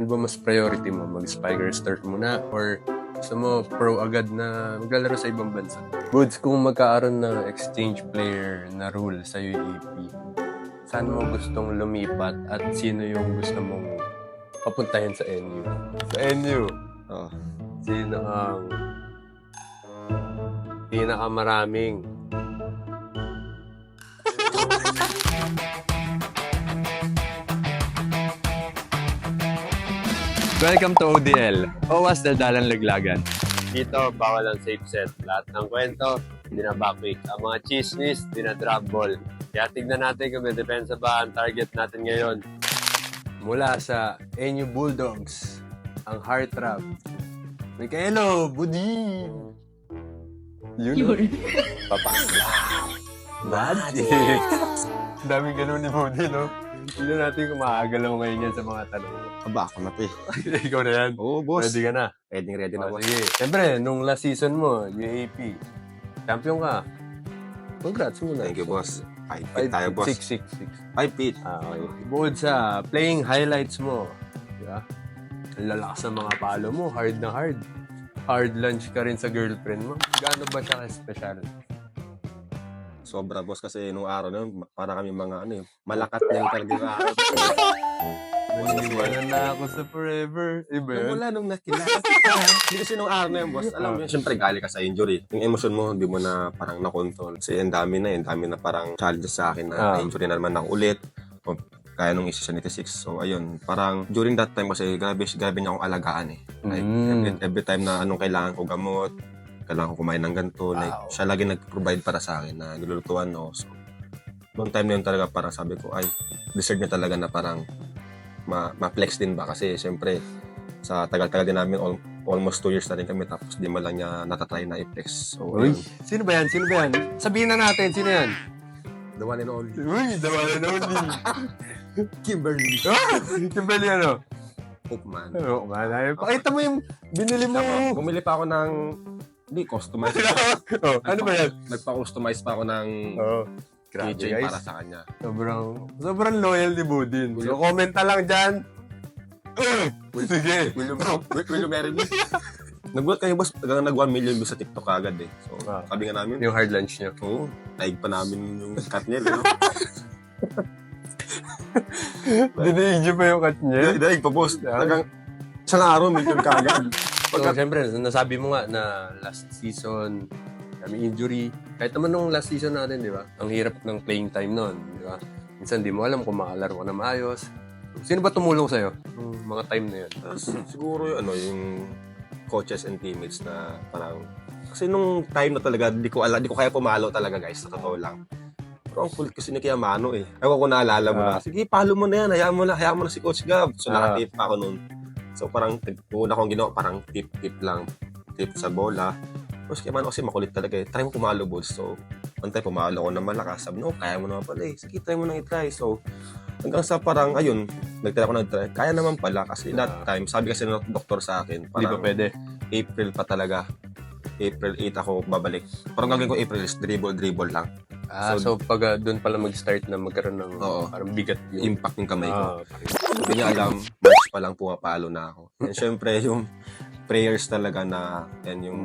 Ano ba mas priority mo? Mag-spiker start muna or gusto mo pro agad na maglalaro sa ibang bansa? Goods, kung magkaaroon ng exchange player na rule sa UAP, saan mo gustong lumipat at sino yung gusto mong papuntahin sa NU? Sa NU, Oh. sino ang pinakamaraming Welcome to ODL, Owas Daldalan Laglagan. dito? Bawal ang safe set. Lahat ng kwento, hindi na backpick. Ang mga chismis, hindi na drop ball. Kaya tignan natin kung may depensa ba ang target natin ngayon. Mula sa NU Bulldogs, ang Heart Trap. Michaelo Budin! Yun. Papakla. Magic! Daming ganun ni Budin, no? Tignan natin kung maagalaw ngayon yan sa mga tanong. Aba, ako na to eh. Ikaw na yan. Oo, boss. Ready ka na? Ready na, boss. Sige. Siyempre, nung last season mo, UAP, champion ka. Congrats muna. Thank you, boss. 5 feet tayo, boss. 6. 5 feet. Okay. Bukod sa playing highlights mo, di ba? Ang lalakas ng mga palo mo, hard na hard. Hard lunch ka rin sa girlfriend mo. Gaano ba siya ka-special? Sobra, boss, kasi nung araw na yun, para kami mga malakat niya yung talagang araw. Wala na ako sa forever. Iba yun? Wala nung nakilala. Hindi kasi nung araw na yun, boss. Alam mo yun, syempre galing ka sa injury. Yung emotion mo, hindi mo na parang na-control. Kasi ang dami na parang challenges sa akin na injury na naman ako ulit. O, kaya nung isa 76. So, ayun. Parang during that time kasi grabe niya akong alagaan eh. Like, every time na anong kailangan ko gamot, kailangan ko kumain ng ganito. Like, siya lagi nag-provide para sa akin na nilulutuan. No? So, noong time na yun talaga parang sabi ko, ay, deserve niya talaga na parang ma-flex din ba? Kasi siyempre, sa tagal-tagal din namin, almost 2 years na rin kami, tapos di man lang niya natatry na i-flex. So, Uy, sino ba yan? Sabihin na natin, sino yan? the one and only. Uy, the one and only. Kimberly. Kimberly ano? Hope man. Oo, man. Pakita mo yung binili mo. Bumili pa ako ng, hindi, customize. Ano ba yan? Nagpa-customize pa ako ng Grabe keychain guys. para sa kanya. Sobrang loyal ni Budin. So, comment na lang dyan. Sige. Will you marry me? Nagulat kayo, boss. Nag 1 million views sa TikTok agad eh. So, sabi nga namin, Yung hard lunch niyo. oo, naig pa namin yung cut niya. No? Diniidyo pa yung cut niya. Naig pa, boss. Talagang isang araw, million kagad. So, siyempre, nasabi mo nga na last season, kami injury. Kahit naman nung last season natin, di ba? Ang hirap ng playing time noon, di ba? Minsan di mo alam kung makalaro ka na maayos. Sino ba tumulong sa'yo? Yung mga time na yun. Siguro yung coaches and teammates na parang, kasi nung time na talaga, di ko kaya pumalo talaga, guys, sa totoo lang. Pero ang kulit kasi ni Kiyamano eh. Ayaw ko naalala mo na. Sige, palo mo na yan. Hayaan mo na si Coach Gab. So, nakatip pa ako noon. So, parang, una kong ginawa, parang tip lang. Tip sa bola. Tapos Kiyamano kasi makulit talaga eh. Try mo pumalo, balls. So, one time pumalo ko naman, nakasab. No, kaya mo naman pala eh. Sige, try mo nang i-try. So, hanggang sa parang, ayun, nag-try. Kaya naman pala kasi that time, sabi kasi ng doktor sa akin, Hindi ba parang pwede? April pa talaga. April 8 ako babalik. Parang gagawin ko April is dribble lang. So pag doon pala mag-start na magkaroon ng parang bigat yung Impact yung kamay ko. Ah, Hindi niya alam, March pa lang pumapalo na ako. And syempre, yung prayers talaga na, yan yung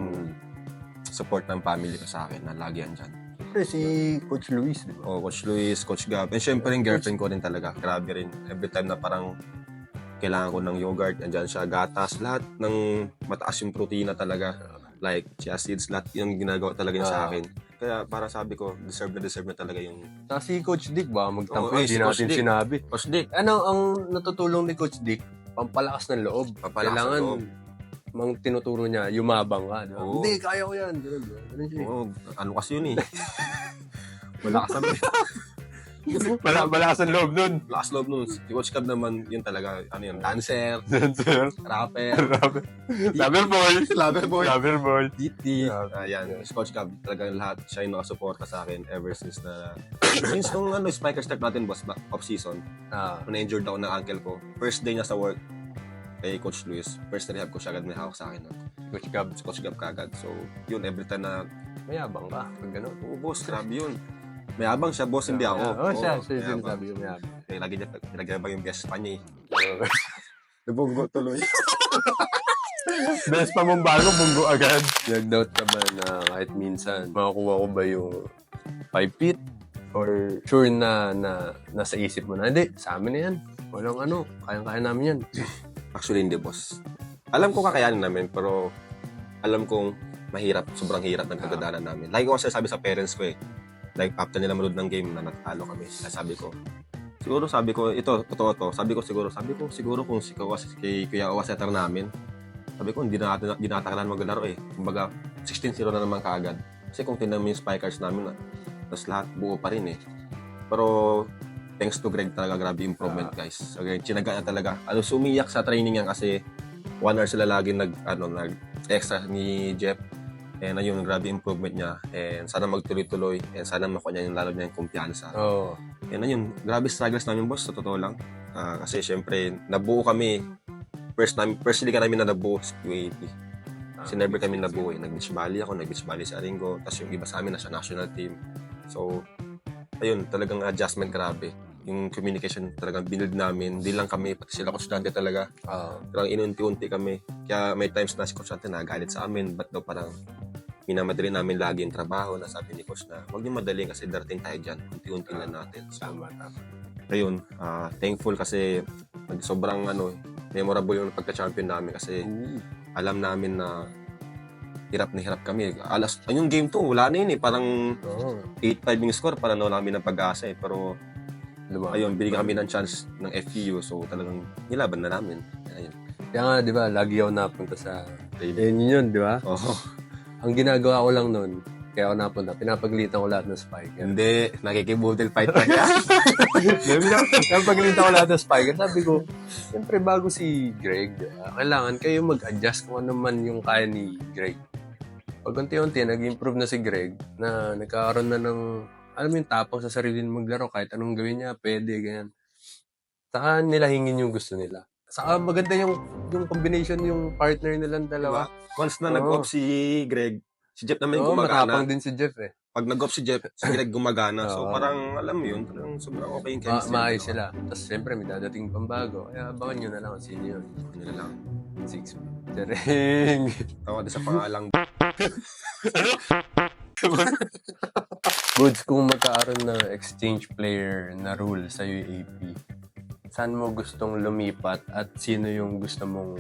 support ng family ko sa akin na lagi andyan. Siyempre si Coach Luis, di ba? Oh, Coach Luis, Coach Gab. And syempre, yung girlfriend ko rin talaga. Grabe rin. Every time na parang kailangan ko ng yogurt, andyan siya, gatas, lahat ng mataas yung protina talaga. Like, chia seeds, lahat yung ginagawa talaga niya sa akin. Kaya para sabi ko, deserve na talaga yung... Si Coach Dick ba? Magtampo, Oo, hindi si Coach natin Dick. sinabi. Coach Dick, Ano ang natutulong ni Coach Dick? Pampalakas ng loob. Pampalakas Kailangan ng loob. mang tinuturo niya, yumabang ka. Di ba? Oo. Hindi, kaya ko yan. Ganun, di ba? Ganun siya. ano kasi yun eh. Malakas naman. Malakas ang loob nun. Lakas loob nun. Si Coach Gab naman, yun talaga, dancer, Dancer. rapper, Lover boy. lover boy, Lover boy. DT. Ayan, si Coach Gab, talagang lahat siya yung nakasuporta sa akin ever since nung spiker start natin, boss, off-season. Na-injured ako ng ankle ko. First day niya sa work, kay Coach Luis, first rehab ko siya agad may hawak sa akin. Coach Gab. Si Coach Gab kagad. So, yun, every time na, Mayabang ka. Pag gano'n. boss, grabe yun. May abang siya, boss, hindi ako. Oo, siya. Siya may yung abang. sinasabi ko mayabang. Lagi niya, pinagyabang yung best pa niya eh. Nabunggo tuloy. Best pa mong bago, bunggo agad. Nag-doubt ka ba na kahit minsan makakuha ko ba yung 5 feet? Or sure na nasa isip mo na, hindi, sa amin na yan. Walang kayang-kaya namin yan. Actually, hindi, boss. Alam ko kakayanin namin, pero alam kong mahirap, sobrang hirap ng pagdadaanan namin. Lagi ko kasi sabi sa parents ko like after nila manood ng game na natalo kami, sabi ko, ito, totoo to, sabi ko siguro kung si Kuya Owa setter namin, sabi ko, hindi na kailangan maglaro Kumbaga, 16-0 na naman kaagad. Kasi kung tingnan mo yung spikers namin, tapos lahat buo pa rin Pero, thanks to Greg talaga, grabe improvement, guys. Okay, chinaga na talaga. Sumiyak sa training yan kasi 1 hour sila lagi nag-extra ni Jeff. And ayun, grabe improvement niya. And sana magtuloy-tuloy. And sana makuha niya yung lalo niya yung kumpiyansa. Oo. And ayun, grabe struggles namin, boss, sa totoo lang. Kasi syempre, nabuo kami. Firstly ka namin na nabuo sa QAP. Kasi never kami nabuo Nag-beach volley ako, nag-beach volley si Aringo. Tapos yung iba sa amin nasa national team. So, ayun, talagang adjustment grabe. Yung communication talagang binuild namin. Hindi lang kami, pati sila Coach Dante talaga. Talagang inunti-unti kami. Kaya may times na si Coach Dante nagalit sa amin. Ba't daw parang minamadali namin lagi yung trabaho na sabi ni Coach na huwag niyo madali kasi darating tayo dyan. Unti-unti lang natin. So, Tama. ayun, thankful kasi sobrang memorable yung pagka-champion namin kasi alam namin na hirap na hirap kami. Yung game 2, wala na yun Parang 8-5 yung score, parang wala kami ng pag-asa Pero, ayun, binigyan kami ng chance ng FEU. So, talagang nilaban na namin. Ayun. Kaya nga, di ba, lagi ako napunta sa yun, di ba? Oo. Ang ginagawa ko lang nun, kaya ako napunta, pinapagalitan ko lahat ng spiker. Hindi, nakikibudel fight pa niya. Pinapagalitan ko lahat ng spiker. Sabi ko, siyempre bago si Greg, kailangan kayo mag-adjust kung ano man yung kaya ni Greg. Pag unti-unti, nag-improve na si Greg, na nagkakaroon na ng, alam mo yung tapang sa sarili ng maglaro, kahit anong gawin niya, pwede, ganyan. Saka nila hingin yung gusto nila. Saka maganda yung combination, yung partner nilang dalawa. Once na nag-off si Greg, si Jeff naman yung gumagana. Matapang din si Jeff Pag nag-off si Jeff, si Greg gumagana. So parang, alam mo yun, talagang sobrang okay yung chemistry. Maayos sila. Tapos siyempre, may dadating pambago. Kaya abangan nyo na lang kung sino yun. Ano na lang. 6 Tereng. Tawa din sa pangalang. Goods, kung magkaaroon ng exchange player na rule sa UAP, saan mo gustong lumipat at sino yung gusto mong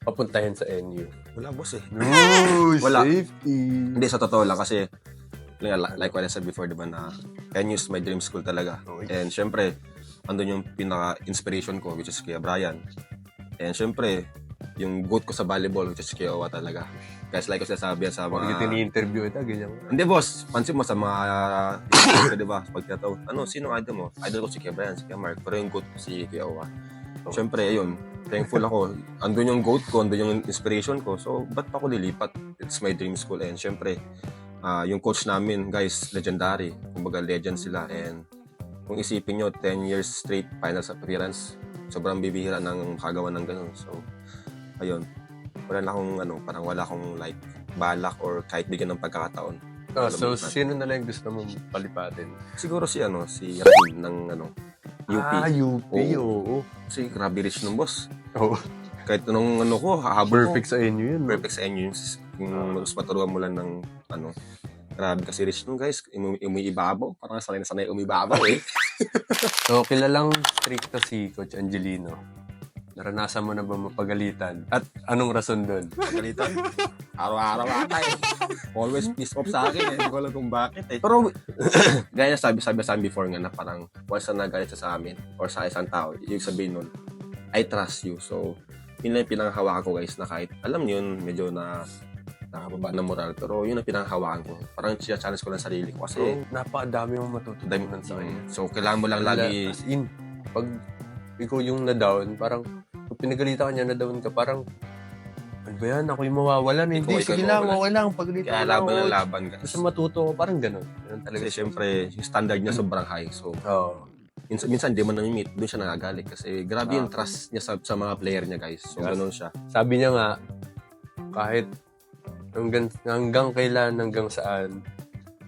papuntahin sa NU? Wala, boss Wala. Safety. Hindi, sa totoo lang kasi like what I said before, diba, na NU is my dream school talaga. And syempre, andun yung pinaka-inspiration ko, which is Kuya Brian. And syempre, yung goat ko sa volleyball, which is Kuya Owa talaga. Guys, like ko sinasabi sa mga... Pag ini-interview ito, ganyan. Hindi, boss. Pansin mo sa mga... diba? Pag tinatawag, sino idol mo? Idol ko si Kuya Brian, si Kuya Mark. Pero yung goat ko si Kuya Owa. Syempre, ayun. Thankful ako. Andun yung goat ko, andun yung inspiration ko. So, ba't pa ako lilipat? It's my dream school. And syempre, yung coach namin, guys, legendary. Kumbaga, legend sila. And kung isipin nyo, 10 years straight finals appearance, sobrang bibihira ng kagawa ng ganun. So, ayun. Wala akong, parang wala akong like, balak or kahit bigyan ng pagkakataon. So, sino na lang gusto mong palipatin? Siguro si Ramin ng, UP. UP, oo. Kasi grabe rich ng boss. Oo. Kahit anong ko, hahabol Perfect sa inyo yun. Perfect sa inyo yun. Kung mas maturuan mo lang ng, grabe kasi rich nung guys. Umiibabaw. Parang sanay umibabaw So, kilalang stricto si Coach Angelino. Naranasan mo na ba mapagalitan? At anong rason doon? Pagalitan? Araw-araw ata Always piss off sa akin Hindi ko alam kung bakit Pero, gaya sabi before nga na parang once na nagalit sa amin or sa isang tao, yung sabihin nun, I trust you. So, yun lang yung pinanghawakan ko guys na kahit, alam niyo yun, medyo na nakababa ng moral. Pero yun ang pinanghawakan ko. Parang challenge ko lang sarili ko. Kasi, napakadami mong matutunan sa kanya. So, kailangan mo lang lagi... As in, pag ikaw yung na-down, parang pag pinagalitan ka niya, na-down ka, parang ano ba yan? Ako yung mawawalan. Hindi, sige lang, okay lang. Pagalitan kaya laban ng laban guys. Gusto matuto ko, parang gano'n. Kasi syempre, yung standard niya sobrang high. So, minsan di mo na-meet, doon siya nagagalit. Kasi grabe yung trust niya sa mga player niya guys. So, gano'n siya. Sabi niya nga, kahit hanggang kailan, hanggang saan,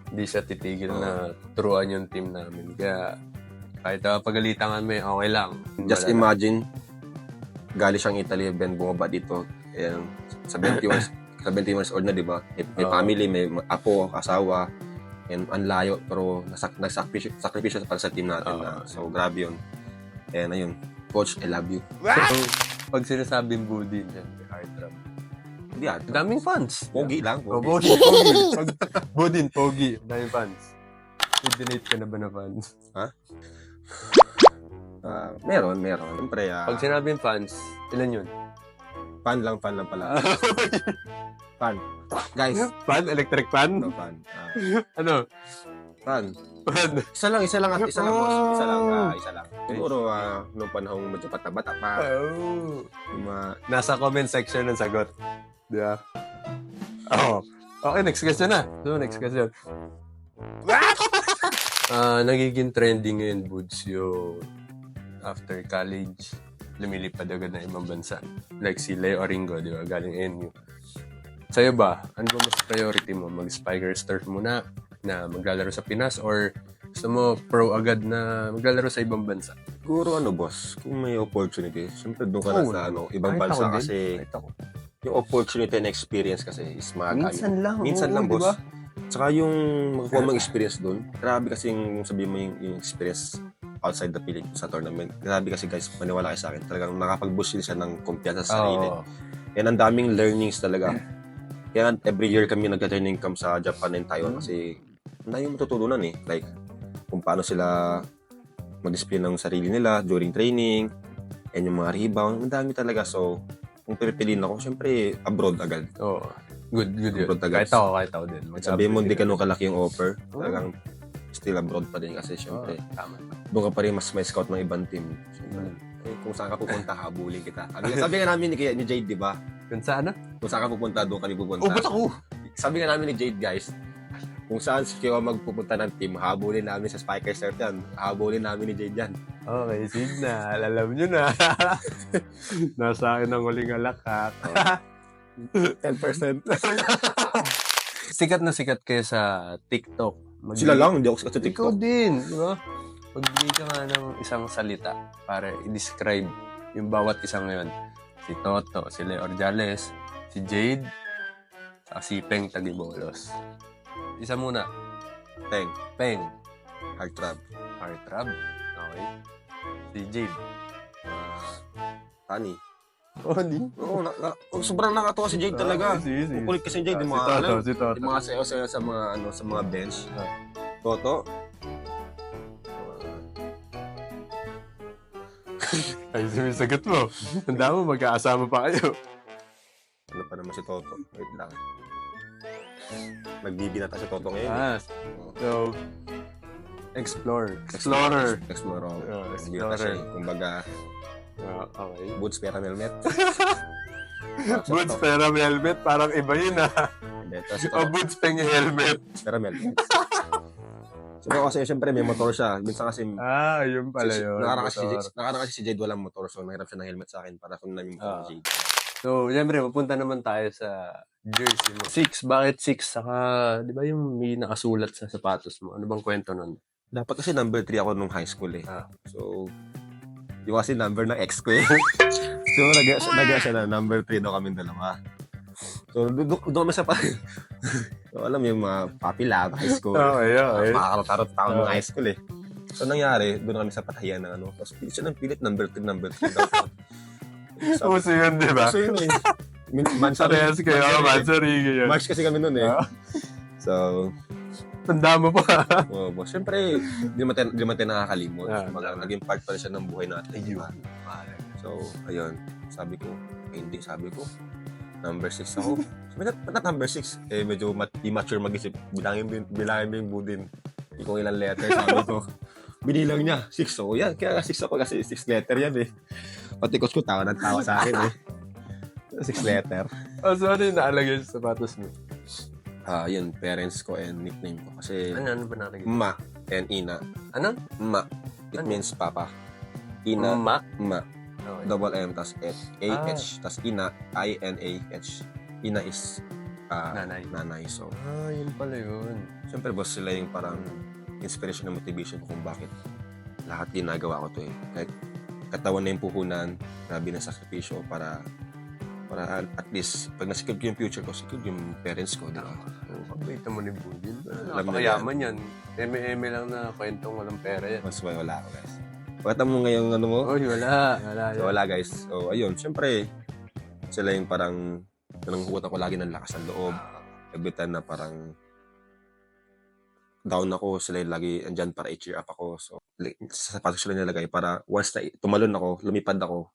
hindi siya titigil na turuan yung team namin. Kaya, kahit pagalitan mo, okay lang. Just imagine, galing siyang Italy, then bumaba dito. And 70 years old na, di ba? May family, may apo, asawa, and ang layo, pero nagsakripisyo para sa team natin. So, grabe yun. And ayun, Coach, I love you. So, pag sinasabing Budi dyan, heartthrob. Hindi Daming fans. Pogi lang. Pogi. Pag Budin, pogi. Daming fans. I-donate ka na ba na fans? Meron. Siyempre, Pag sinabing fans, ilan yun? fan lang pala. Fan. Guys, Fan? Electric fan? no, fan. Ano? Fan. Fan. Isa lang, boss. Isa lang. Siguro, nung panahong medyo bata pa, Oh. yung mga Nasa comment section ng sagot. Di ba? Oo. Okay, next question na. So, next question. Nagiging trending ngayon, Buds, yung after college, lumilipad agad na ibang bansa. Like si Leo Oringo, di ba? Galing NU. Sa'yo ba? Ano ba mas priority mo? Mag-Spiker Start muna na maglalaro sa Pinas or gusto mo pro agad na maglalaro sa ibang bansa? siguro boss, kung may opportunity, siyempre doon ka na sa ibang Kahit bansa ako din. kasi Kahit ako. yung opportunity and experience kasi is Minsan lang. Minsan oo, lang, di boss. ba? Tsaka yung makukuha mong experience doon, grabe kasi yung sabihin mo yung experience outside the Philippines sa tournament. Grabe kasi guys, maniwala kayo sa akin, talagang nakapag-boost siya ng kumpiyansa sa sarili. Oo. Yan ang daming learnings talaga. Kaya every year kami nag-training camp sa Japan and Taiwan kasi ang daming matututunan eh. Like, kung paano sila mag-display ng sarili nila during training, and yung mga rebound, ang dami talaga. So, kung pipiliin ako, syempre, abroad agad. Oo. Good yun. Abroad agad. Kahit ako din. Sabihin mo, hindi ka nung kalaki yung offer. Talagang still abroad pa din kasi syempre, Tama. doon ka pa rin mas may scout ng ibang team. Syempre, kung saan ka pupunta, habulin kita. Sabi nga namin ni Jade, di ba? Kung saan na? Kung saan ka pupunta, doon kami pupunta. Oh, ba't ako? Sabi nga namin ni Jade, guys, kung saan si Kyo magpupunta ng team, habulin namin sa Spiker Start yan. Habulin namin ni Jade yan. Okay, signal. Alam nyo na. Nasa akin ang huling alakak. 10%. Sikat na sikat kayo sa TikTok. Sila lang, hindi ako sa Ikaw TikTok. din, di ba? Magbigay ka nga ng isang salita para i-describe yung bawat isang ngayon. Si Toto, si Leo Orjales, si Jade, saka si Peng Tagibolos. Isa muna. Peng. Heartthrob. Heartthrob. Okay. Si Jade. Tani. Oni. Oo, sobrang nakatuwa si Jade talaga. Sige. Ang kulit kasi si Jade, yung Si mga, Toto, si Toto. yung mga sayo-sayo sa mga, sa mga bench. Toto. Ay, sumisagot mo. Tanda mo, magkakasama pa kayo. Ano pa naman si Toto? Wait lang. Nagbibinata si Toto ngayon. So, Explorer. Explorer. Explorer. Explorer. Nagbibinata siya. Kumbaga, Okay. boots, pera, helmet. Boots, pera, helmet. Parang iba yun Hindi, tapos ito, Boots, peng, helmet. pera, helmet. So, kasi syempre may motor siya. Minsan kasi, Yun pala yun. nakaraan kasi si Jade walang motor. So, nahirap siya ng helmet sa akin para kung namin motor si Jade. So, siyempre, mapunta naman tayo sa jersey mo. 6. Bakit 6? Saka, di ba yung may nakasulat sa sapatos mo? Ano bang kwento nun? Dapat kasi number 3 ako nung high school eh. So, yung kasi number ng ex ko eh. So, nag siya na number 3 daw kami dalawa. So, doon kami sa so, alam mo yung mga puppy love, high school. Okay. Makakarot-karot pa ako nung high school eh. So, nangyari, doon kami sa patahiyan ng ano. Tapos, pilit siya ng pilit, number 3 daw. Uso yun, di ba? So, yun eh. Parehas kayo, Mansari kayo. March kasi kami noon eh. So, Tanda mo pa. boss, syempre, di naman tayo nakakalimot. Tama. Naging part pa rin siya ng buhay natin. So, ayun. Sabi ko, number 6 ako. Sabi not number 6. Eh, medyo immature mag-isip. Bilangin mo yung budin. Hindi ko ilang letter. Sabi ko, binilang niya. 6. So, yan. Kaya 6 ako kasi 6 letter yan eh. Pati coach ko tawa sa akin eh. 6 letter. So ano yung naalagay sa sapatos mo? Yun, parents ko and nickname ko. Kasi, Ano ba nalagay? Ma and Ina. Ano? Ma. It means Papa. Ina. Ma? Okay. Double M, tas A-H, tas Ina, I-N-A-H. Ina is nanay. So, Yun pala yun. siyempre boss, sila yung parang inspiration and motivation ko kung bakit lahat ginagawa ko to eh. katawan na yung puhunan, grabe na sakripisyo para at least, pag nasikip ko yung future ko, sikip yung parents ko, di ba? Pagkita mo ni Budin. Alam na Napakayaman yan. Eme-eme lang na kwentong walang pera yan. Mas wala ako, guys. Pakita mo ngayong ano mo? Oy, wala. So, wala, guys. So, ayun, syempre, sila yung parang nananghutan ko lagi ng lakas ng loob. Every time na parang down ako, sila yung lagi andyan para i-cheer up ako. So, sa sapatos sila nilagay para once na tumalon ako, lumipad ako,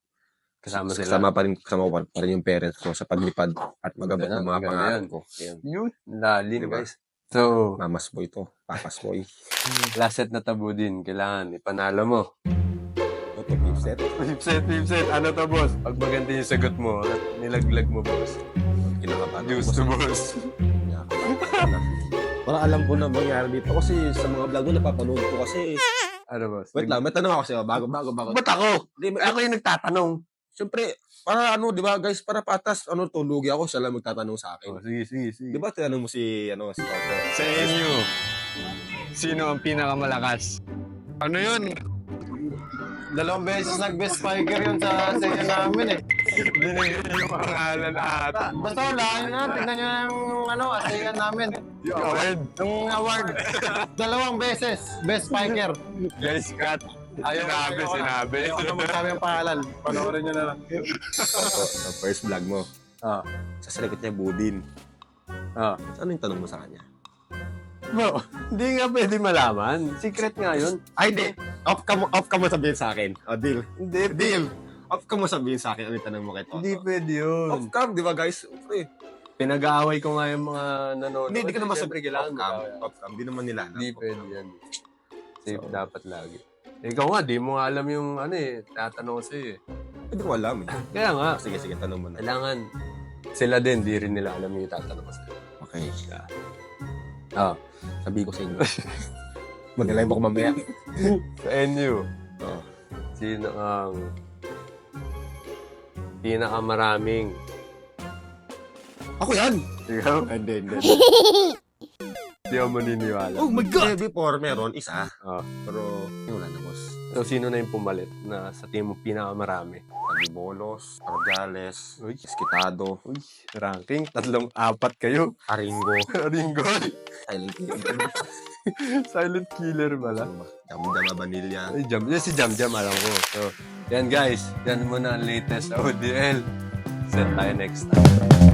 Kasama sila. kasama ko pa rin yung parents ko sa paglipad at magabot ng mga Maganda pangarap yan. ko. Ayan. Yun. Lalim, Diba? guys. So, Mamas boy to. Papas boy. last set na tabu din. Kailangan ipanalo mo. Ito, fifth set. Fifth set. Ano to, boss? Pag maganda yung sagot mo at nilaglag mo, boss. Kinakabahan ako. News to boss. Para alam ko na mangyari dito kasi sa mga vlog ko napapanood ko kasi. Ano, boss? Wait lang, may tanong ako sa'yo. Bago. Ba't ako? Di ba, Ako yung nagtatanong. siyempre, para ano, di ba guys, para patas, ano, tulugi ako, siya lang magtatanong sa akin. Oh, sige. Di ba, tinanong mo si Toto? Sa inyo, sino ang pinakamalakas? Ano yun? 2 beses nag-best spiker yun sa session namin eh. Binigay yung pangalan ata. Basta wala, yun na, tignan nyo yung session namin. Yung award. Yung award, 2 beses, best spiker. Guys, cut. Sinabi. Ayaw ko na magsabi ang pangalan. Panoorin nyo na lang. Sa first vlog mo, Ah. sa salikot niya, Budin. Ah. Ano yung tanong mo sa kanya? Bro, hindi nga pwede malaman. Secret nga yun. Ay, hindi. Off ka mo sabihin sa akin. O, deal. Hindi, Deal. Off ka mo sabihin sa akin. Ano yung tanong mo kay Toto? Hindi pwede yun. Off cam, di ba guys? Pre. Pinag-aaway ko nga yung mga nanonood. Hindi ka naman Siyempre, sabihin. kailangan Off cam. mag-aaway. Off cam. Di naman nila. Hindi pwede yan. Safe So, dapat lagi. Ikaw nga, di mo nga alam yung tatanong ko sa'yo eh. Hindi ko alam eh. Kaya nga, Sige, tanong mo na. kailangan sila din, di rin nila alam yung tatanong ko sa'yo. Okay. Ah, Sabi ko sa inyo. Mag-live ako mamaya. sa NU, Oo. sino ang pinakamaraming Ako yan! ikaw? Hindi. Hindi ako maniniwala. Oh my God! Before, meron isa. Ah. Pero, yung wala na, boss. So, sino na yung pumalit na sa team mo pinakamarami? Tagibolos, Ardiales, Uy. Esquitado, Uy, ranking, 3-4 kayo. Aringo, Ringo. Silent Hill, Silent killer pala. Jam-Jama Vanilla. Ay, si Jam alam ko. So, yan guys. Yan muna ang latest ODL. Set tayo next time.